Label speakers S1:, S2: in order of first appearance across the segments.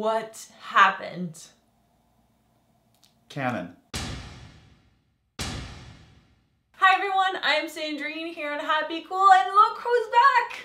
S1: What happened?
S2: Canon.
S1: Hi everyone, I'm Sandrine here on Happy Cool, and look who's back!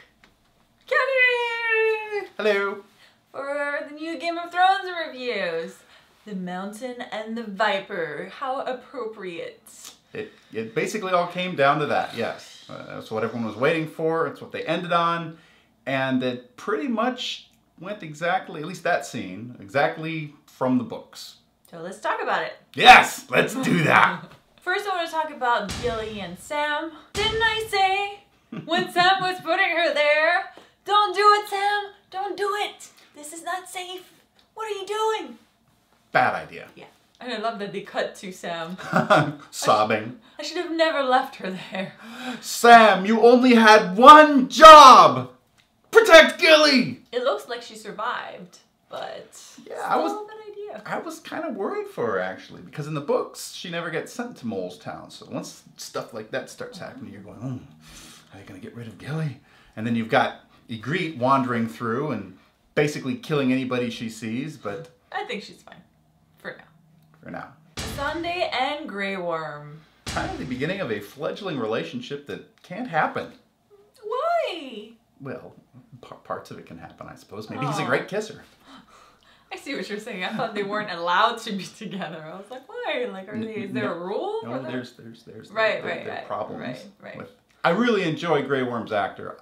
S1: Kenny!
S2: Hello.
S1: For the new Game of Thrones reviews. The Mountain and the Viper. How appropriate.
S2: It basically all came down to that, yes. That's what everyone was waiting for. It's what they ended on. And it pretty much went exactly, at least that scene, exactly from the books.
S1: So let's talk about it.
S2: Yes, let's do that.
S1: First I want to talk about GILLY and Sam. Didn't I say, when Sam was putting her there, don't do it, Sam, don't do it. This is not safe. What are you doing?
S2: Bad idea.
S1: Yeah. And I love that they cut to Sam.
S2: Sobbing.
S1: I should have never left her there.
S2: Sam, you only had one job! Protect Gilly!
S1: It looks like she survived, but
S2: yeah,
S1: still a bad idea.
S2: I was kind of worried for her, actually, because in the books, she never gets sent to Mole's Town. So once stuff like that starts happening, you're going, are they going to get rid of Gilly? And then you've got Ygritte wandering through and basically killing anybody she sees, but...
S1: I think she's fine. For now.
S2: For now.
S1: Missandei and Grey Worm.
S2: Kind of the beginning of a fledgling relationship that can't happen.
S1: Why?
S2: Well, parts of it can happen, I suppose. Maybe he's a great kisser.
S1: I see what you're saying. I thought they weren't allowed to be together. I was like, why? Like, is there a rule?
S2: No, there's problems.
S1: Right.
S2: With, I really enjoy Grey Worm's actor.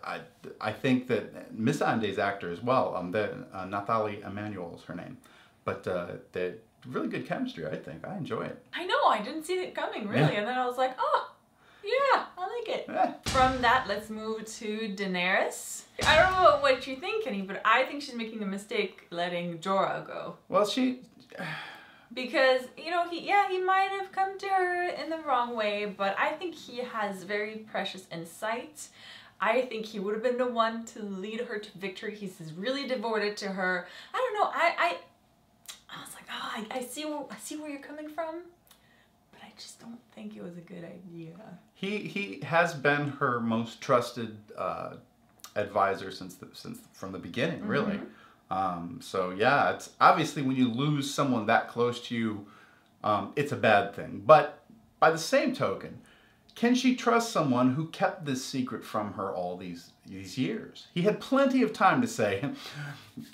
S2: I think that Missandei's actor as well. Nathalie Emmanuel is her name. But they're really good chemistry, I think. I enjoy it.
S1: I know. I didn't see it coming, really. Yeah. And then I was like, oh, yeah, I like it.
S2: Yeah.
S1: From that, let's move to Daenerys. I don't know what you think, Kenny, but I think she's making the mistake letting Jorah go.
S2: Well,
S1: because, you know, he might have come to her in the wrong way, but I think he has very precious insight. I think he would have been the one to lead her to victory. He's really devoted to her. I don't know. I was like, oh, I see where you're coming from, but I just don't think it was a good idea.
S2: He has been her most trusted advisor from the beginning, really. So yeah, it's obviously when you lose someone that close to you, it's a bad thing. But by the same token, can she trust someone who kept this secret from her all these years? He had plenty of time to say,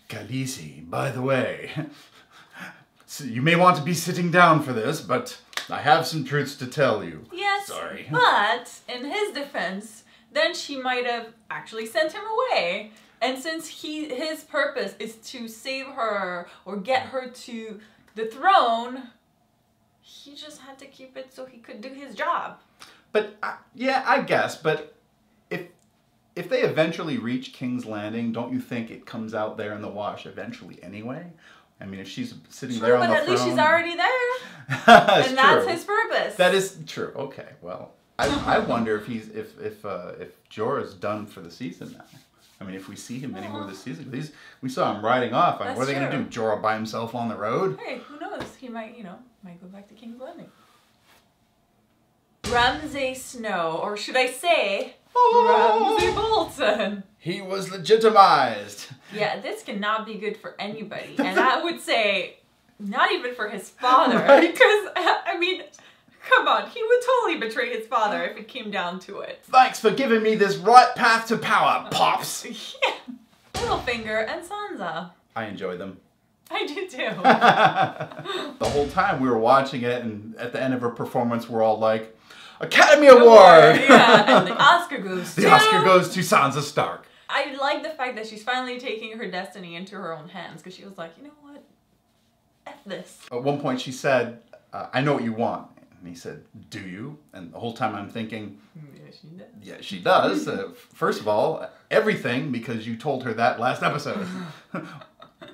S2: Khaleesi, by the way, so you may want to be sitting down for this, but I have some truths to tell you.
S1: Yes,
S2: sorry.
S1: But in his defense, then she might have actually sent him away. And since his purpose is to save her or get her to the throne, he just had to keep it so he could do his job.
S2: But yeah, I guess. But if they eventually reach King's Landing, don't you think it comes out there in the wash eventually anyway? I mean, if she's sitting there on the throne...
S1: But at least she's already there.
S2: That's
S1: and that's his purpose.
S2: That is true. Okay, well, I wonder if Jorah's done for the season now. I mean, if we see him anymore this season, we saw him riding off. What are they going to do? Jorah by himself on the road?
S1: Hey, who knows? He might, might go back to King's Landing. Ramsay Snow, or should I say, Ramsay Bolton.
S2: He was legitimized.
S1: Yeah, this cannot be good for anybody. And I would say, not even for his father.
S2: Right?
S1: Because, I mean, come on, he would totally betray his father if it came down to it.
S2: Thanks for giving me this right path to power, Pops.
S1: Yeah. Littlefinger and Sansa.
S2: I enjoy them.
S1: I do too.
S2: The whole time we were watching it, and at the end of her performance, we're all like, Academy Award!
S1: Yeah, and the Oscar goes to...
S2: The Oscar goes to Sansa Stark.
S1: I like the fact that she's finally taking her destiny into her own hands, because she was like, you know what? F this.
S2: At one point she said, I know what you want. And he said, do you? And the whole time I'm thinking,
S1: yeah, she does.
S2: Yeah, she does. First of all, everything, because you told her that last episode.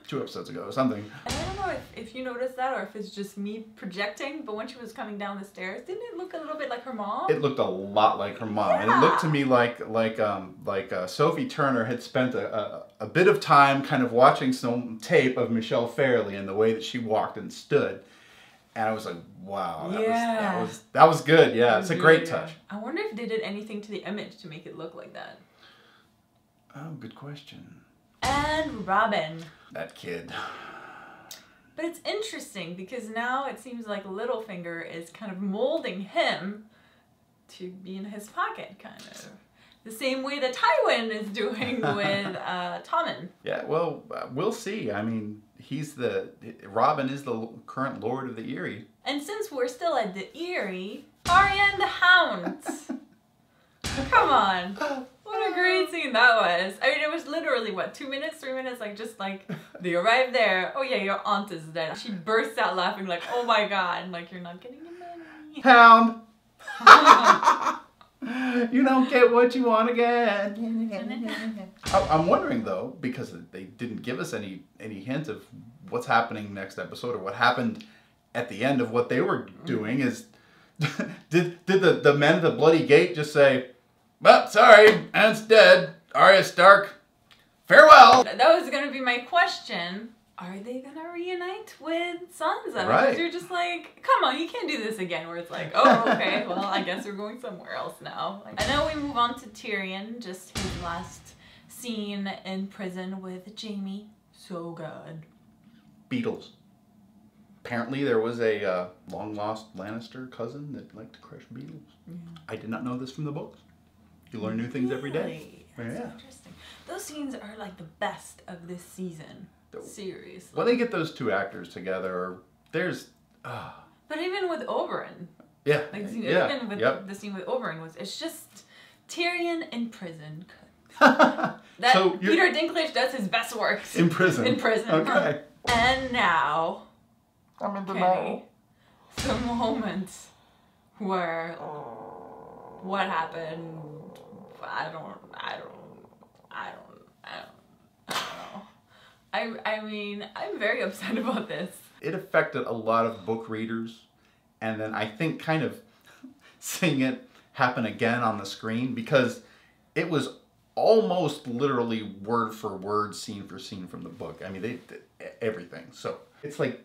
S2: 2 episodes ago or something.
S1: And I don't know if you noticed that or if it's just me projecting, but when she was coming down the stairs, didn't it look a little bit like her mom?
S2: It looked a lot like her mom.
S1: Yeah.
S2: And it looked to me like Sophie Turner had spent a bit of time kind of watching some tape of Michelle Fairley and the way that she walked and stood. And I was like, wow, that was good. Yeah, it's a great touch.
S1: I wonder if they did anything to the image to make it look like that.
S2: Oh, good question.
S1: And Robin.
S2: That kid.
S1: But it's interesting because now it seems like Littlefinger is kind of molding him to be in his pocket, kind of. The same way that Tywin is doing with Tommen.
S2: Yeah, well, we'll see. I mean, Robin is the current Lord of the Eyrie.
S1: And since we're still at the Eyrie, Arya and the Hound. Come on. What a great scene that was. I mean, it was literally, what, 2 minutes, 3 minutes? Like, just like, they arrived there. Oh yeah, your aunt is dead. She bursts out laughing like, oh my god. Like, you're not getting your money.
S2: Hound! You don't get what you want again. I'm wondering though, because they didn't give us any hint of what's happening next episode or what happened at the end of what they were doing, is did the men at the Bloody Gate just say, well, sorry, Aunt's dead, Arya Stark, farewell?
S1: That was gonna be my question. Are they gonna reunite with Sansa?
S2: Right.
S1: Because you're just like, come on, you can't do this again where it's like, oh, okay, well, I guess we're going somewhere else now. Like, and then we move on to Tyrion, just his last scene in prison with Jaime. So good.
S2: Beetles. Apparently there was a long-lost Lannister cousin that liked to crush beetles. Yeah. I did not know this from the books. You learn new things every day.
S1: That's so interesting. Those scenes are like the best of this season. Seriously.
S2: When they get those two actors together, there's...
S1: But even with Oberyn.
S2: Yeah.
S1: Like, even with the scene with Oberyn, it's just Tyrion in prison. So Peter Dinklage does his best work.
S2: In prison.
S1: In prison.
S2: Okay.
S1: And now...
S2: I'm in denial.
S1: The moment where... What happened... I don't know. I mean, I'm very upset about this.
S2: It affected a lot of book readers, and then I think kind of seeing it happen again on the screen, because it was almost literally word for word, scene for scene from the book. I mean, they did everything. So it's like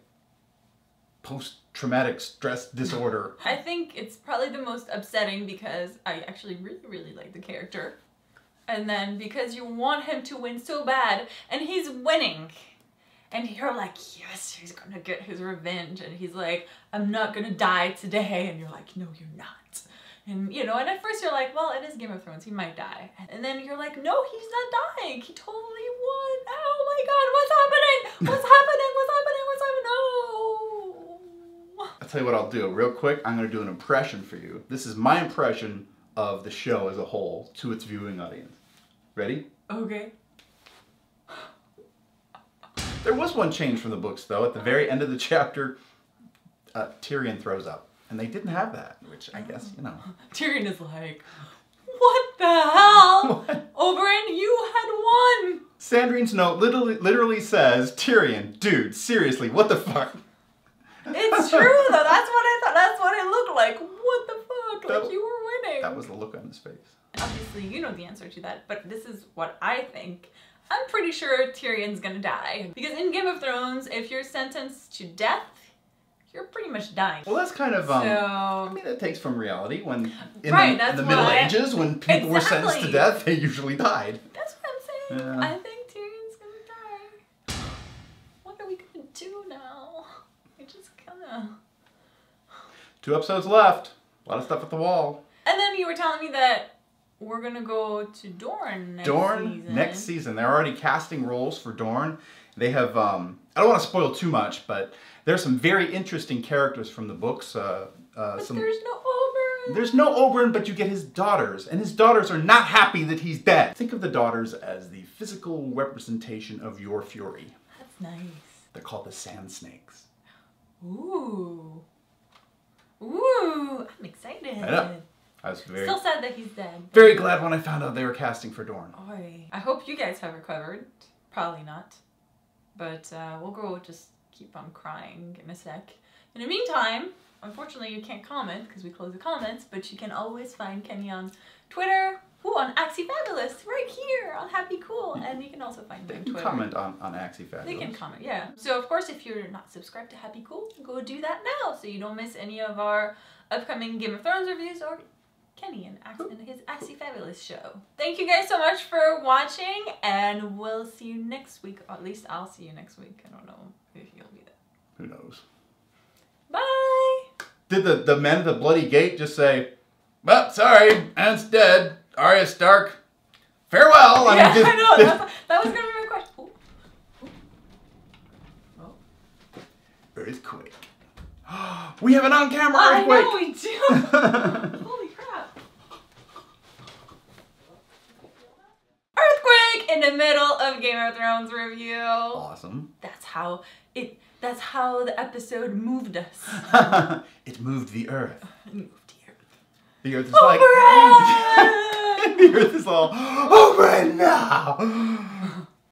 S2: post-traumatic stress disorder.
S1: I think it's probably the most upsetting because I actually really, really like the character. And then because you want him to win so bad, and he's winning. And you're like, yes, he's gonna get his revenge. And he's like, I'm not gonna die today. And you're like, no, you're not. And you know, and at first you're like, well, it is Game of Thrones, he might die. And then you're like, no, he's not dying. He totally won. Oh my god, what's happening? What's happening? What's happening? What's happening? No.
S2: I'll tell you what I'll do. Real quick, I'm gonna do an impression for you. This is my impression of the show as a whole to its viewing audience. Ready?
S1: Okay.
S2: There was one change from the books, though. At the very end of the chapter, Tyrion throws up. And they didn't have that, which I guess, you know.
S1: Tyrion is like, what the hell? What? Oberyn, you had won!
S2: Sandrine's note literally says, Tyrion, dude, seriously, what the fuck?
S1: It's true, though. That's what I thought. That's what it looked like. What the fuck? Like, you were winning.
S2: That was the look on his face.
S1: Obviously, you know the answer to that, but this is what I think. I'm pretty sure Tyrion's gonna die. Because in Game of Thrones, if you're sentenced to death, you're pretty much dying.
S2: Well, that's kind of, I mean, that takes from reality. When in the Middle Ages, when people were sentenced to death, they usually died.
S1: That's what I'm saying. Yeah. I think Tyrion's gonna die. What are we gonna do now? I just kinda...
S2: 2 episodes left. A lot of stuff at the wall.
S1: And then you were telling me that we're gonna go to Dorne next season.
S2: They're already casting roles for Dorne. They have, I don't want to spoil too much, but there's some very interesting characters from the books.
S1: But there's no Oberyn.
S2: There's no Oberyn, but you get his daughters. And his daughters are not happy that he's dead. Think of the daughters as the physical representation of your fury.
S1: That's nice.
S2: They're called the Sand Snakes.
S1: Ooh. Ooh, I'm excited.
S2: I know. I was
S1: still sad that he's dead.
S2: Very glad when I found out they were casting for Dorne.
S1: Oy. I hope you guys have recovered. Probably not. But we'll go just keep on crying in a sec. In the meantime, unfortunately you can't comment because we close the comments, but you can always find Kenny on Twitter, on AxieFabulous, right here on Happy Cool, and you can also find me on Twitter.
S2: Comment on AxieFabulous.
S1: They can comment, yeah. So of course, if you're not subscribed to Happy Cool, go do that now so you don't miss any of our upcoming Game of Thrones reviews or Kenny and his AxieFabulous show. Thank you guys so much for watching, and we'll see you next week. Or at least I'll see you next week. I don't know if you'll be there.
S2: Who knows?
S1: Bye!
S2: Did the men at the bloody gate just say, well, sorry, Aunt's dead. Arya Stark, farewell.
S1: I know. That was going to be my question. Ooh. Oh.
S2: Earthquake. We have an on-camera earthquake.
S1: I know we do. Holy crap. Earthquake in the middle of Game of Thrones review.
S2: Awesome.
S1: That's how the episode moved us.
S2: It moved the earth.
S1: It moved the earth.
S2: The earth is like...
S1: Oberyn!
S2: The earth is all, Oberyn now!